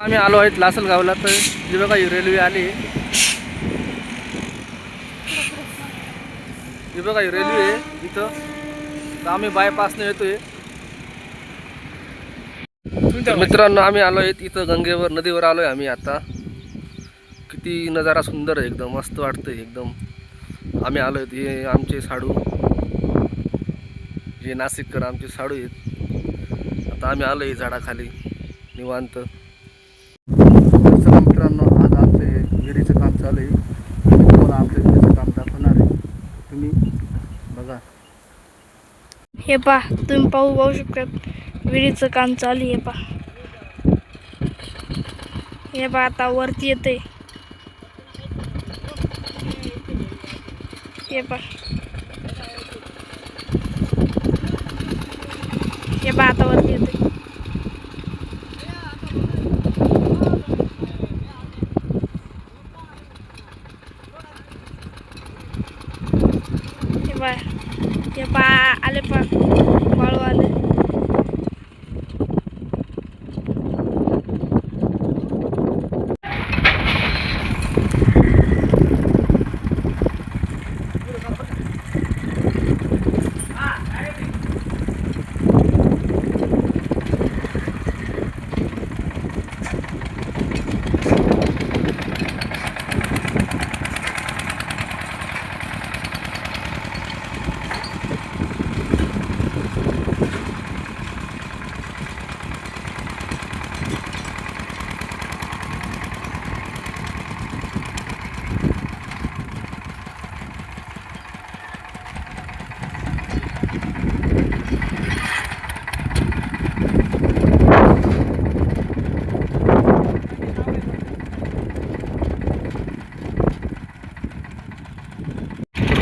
आम्ही आलो आहेत लासलगावला. तर जी बघा ही रेल्वे आली, ही बघा ही रेल्वे आहे इथं. तर आम्ही बायपासने येतोय. तर मित्रांनो आम्ही आलो आहेत इथं गंगेवर, नदीवर आलोय आम्ही आता. किती नजारा सुंदर आहे, एकदम मस्त वाटतंय एकदम. आम्ही आलो आहेत, हे आमचे साडू, हे नाशिककर आमचे साडू आहेत. आता आम्ही आलोय झाडाखाली निवांत. चला मित्रांनो, आज आमचं हे विहिरीचं काम चालू आहे. तुम्हाला आमचं विहिरीचं काम दाखवणार आहे, तुम्ही बघा. हे पहा, तुम्ही पाहू शकतात विहिरीचं काम चालू आहे. पहा हे पहा, आता वरती येते. हे पहा, हे पहा आता वरती येते. हे पहा आले, पहा वाळू आले.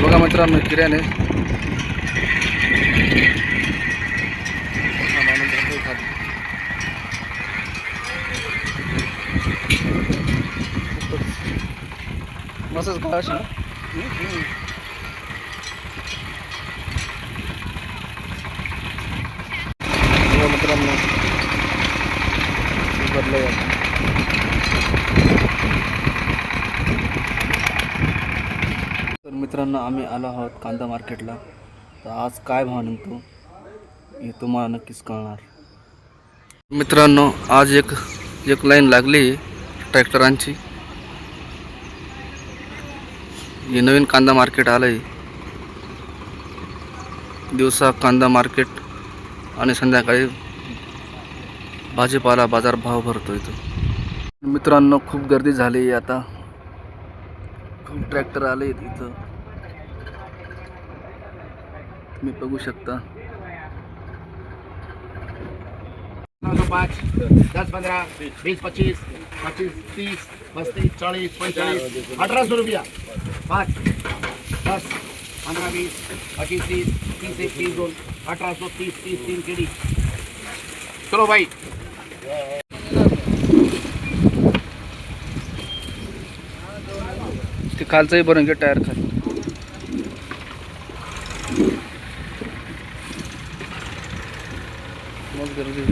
बघा मित्रांनो, किराणे मस्तच काळाशी ना. मित्रांनो बदलय आता. तर मित्रांनो आम्ही आलो आहोत कांदा मार्केटला. तर आज काय भाव निघतो हे तुम्हाला नक्कीच कळणार. मित्रांनो आज एक लाईन लागली ट्रॅक्टरांची. हे नवीन कांदा मार्केट आलंय. दिवसा कांदा मार्केट आणि संध्याकाळी भाजीपाला बाजार भाव भरतो इथं. मित्रांनो खूप गर्दी झाली आता, खूप ट्रॅक्टर आले इथं, तुम्ही बघू शकता. 5, 10, 15, 20, 25, 30, 35, 40, 45, 1800 रुपया. 5, 10, 15, 20, 25, 30, 30, 31, 2, 1830, 30, 3 केडी. चलो भाई. ते खालचंही भरून घे टायर खाली. मग गर्दी